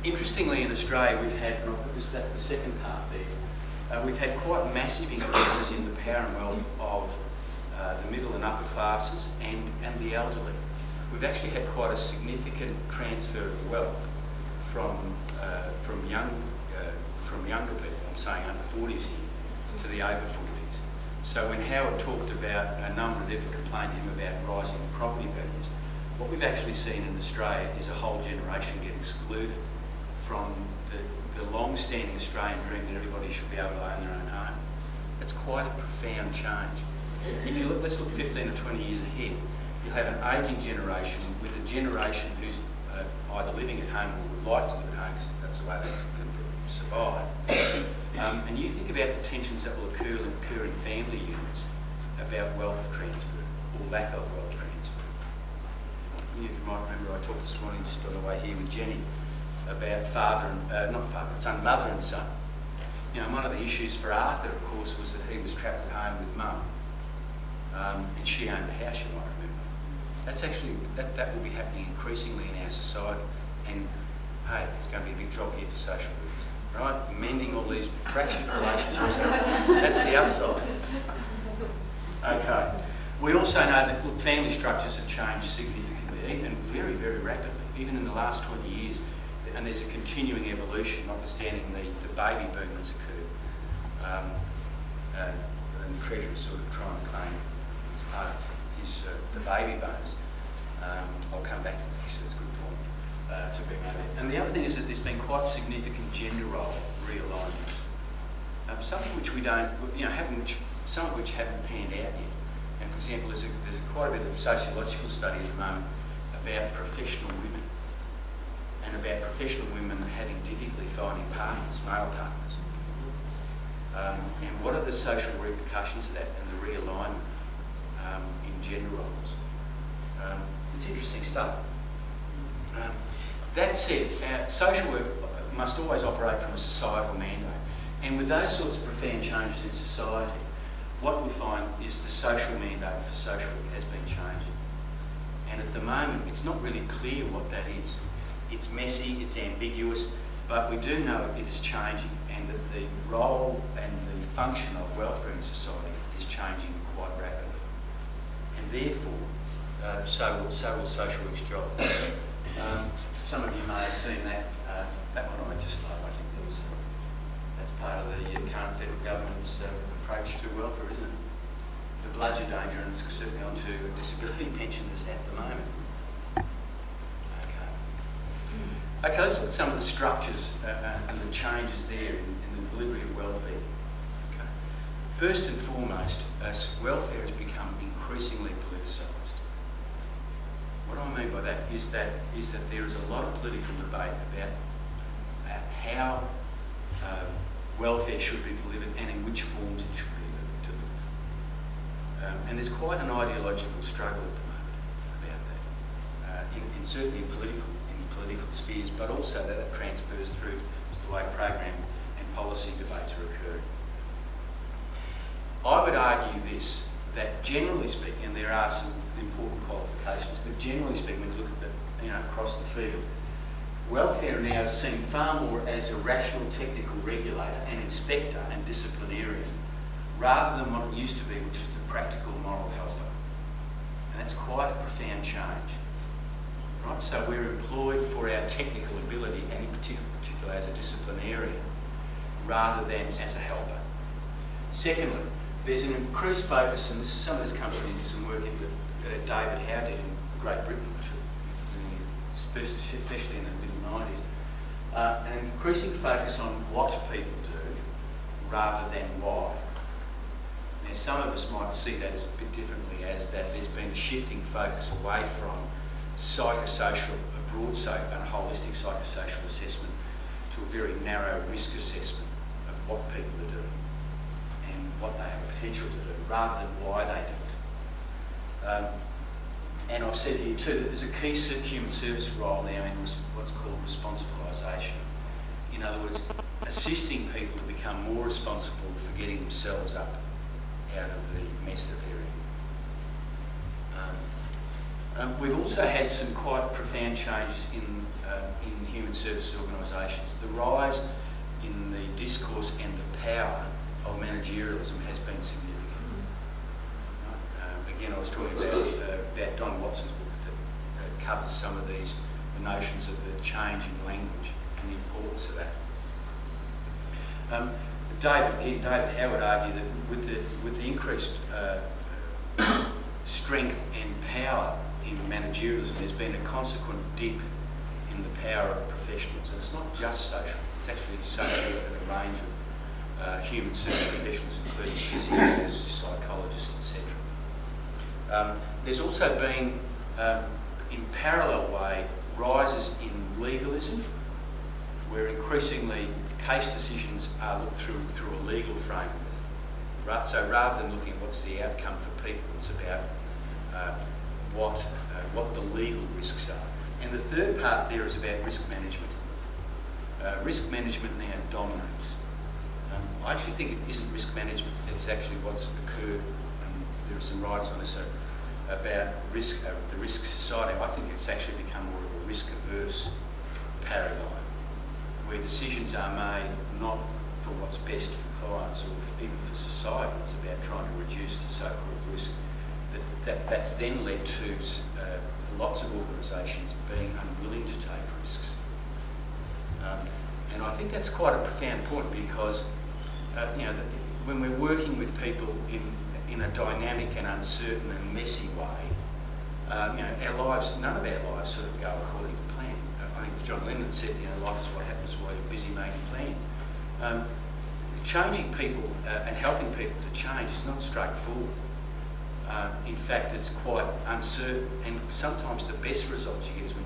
Interestingly, in Australia, we've had, and I'll put this, that's the second part there, we've had quite massive increases in the power and wealth of the middle and upper classes and the elderly. We've actually had quite a significant transfer of wealth from younger people, I'm saying under 40s here, to the over 40s. So when Howard talked about a number that ever complained to him about rising property values, what we've actually seen in Australia is a whole generation get excluded from the long-standing Australian dream that everybody should be able to own their own home. That's quite a profound change. If you look, let's look 15 or 20 years ahead, you'll have an ageing generation with a generation who's either living at home or would like to live at home because that's the way they can survive. And you think about the tensions that will occur in family units about wealth transfer or lack of wealth transfer. You might remember I talked this morning just on the way here with Jenny about mother and son. You know, one of the issues for Arthur, of course, was that he was trapped at home with mum, and she owned the house, you might remember. That's actually, that will be happening increasingly in our society, and hey, it's going to be a big job here for social workers, right? Mending all these fractured relationships, that's the upside. Okay. We also know that, look, family structures have changed significantly, and very, very rapidly, even in the last 20 years. And there's a continuing evolution, notwithstanding the baby boom that's occurred. And the Treasurer's sort of trying to claim as part of his, the baby bonus. I'll come back to that, actually, that's a good point to bring out there. And the other thing is that there's been quite significant gender role realignments. Some of which we don't, some of which haven't panned out yet. And for example, there's quite a bit of sociological study at the moment about professional women, and about professional women having difficulty finding partners, male partners. And what are the social repercussions of that and the realignment in gender roles? It's interesting stuff. That said, social work must always operate from a societal mandate. And with those sorts of profound changes in society, what we find is the social mandate for social work has been changing. And at the moment, it's not really clear what that is. It's messy, it's ambiguous, but we do know it is changing, and that the role and the function of welfare in society is changing quite rapidly. And therefore, so will social work's job. Some of you may have seen that one I just like. I think that's part of the current federal government's approach to welfare, isn't it? The bludger danger, and it's certainly onto disability pensioners at the moment. Okay, let's look at some of the structures and the changes there in the delivery of welfare. Okay. First and foremost, welfare has become increasingly politicised. What I mean by that is that there is a lot of political debate about how welfare should be delivered and in which forms it should be delivered. And there's quite an ideological struggle at the moment about that, certainly in political spheres, but also that transfers through to the way program and policy debates are occurring. I would argue this, that generally speaking, and there are some important qualifications, but generally speaking, when you look at across the field, welfare now is seen far more as a rational technical regulator and inspector and disciplinarian, rather than what it used to be, which is the practical moral helper. And that's quite a profound change. Right, so we're employed for our technical ability, and in particular as a disciplinarian, rather than as a helper. Secondly, there's an increased focus, and some of this comes from some work that David Howe did in Great Britain, especially in the mid-90s, an increasing focus on what people do rather than why. Now, some of us might see that as a bit differently, as that there's been a shifting focus away from psychosocial, a broad and a holistic psychosocial assessment to a very narrow risk assessment of what people are doing and what they have potential to do, rather than why they do it. And I've said here too that there's a key human service role now in what's called responsibilisation. In other words, assisting people to become more responsible for getting themselves up out of the mess that they're in. We've also had some quite profound changes in human services organisations. The rise in the discourse and the power of managerialism has been significant. Again, I was talking about Don Watson's book that covers some of the notions of the change in language and the importance of that. David Howard argued that with the increased strength and power in managerialism, there's been a consequent dip in the power of professionals. And it's not just social, it's actually social in a range of human service professionals, including physiotherapists, psychologists, etc. There's also been, in parallel way, rises in legalism, where increasingly case decisions are looked through a legal framework. So rather than looking at what's the outcome for people, it's about what the legal risks are. And the third part there is about risk management. Risk management now dominates. I actually think it isn't risk management, it's actually what's occurred, and there are some writers on this about risk, the risk society. I think it's actually become more of a risk-averse paradigm, where decisions are made not for what's best for clients or even for society. It's about trying to reduce the so-called risk. That's then led to lots of organisations being unwilling to take risks. And I think that's quite a profound point, because when we're working with people in a dynamic and uncertain and messy way, our lives, none of our lives sort of go according to plan. I think John Lennon said, life is what happens while you're busy making plans. Changing people and helping people to change is not straightforward. In fact, it's quite uncertain, and sometimes the best results you get is when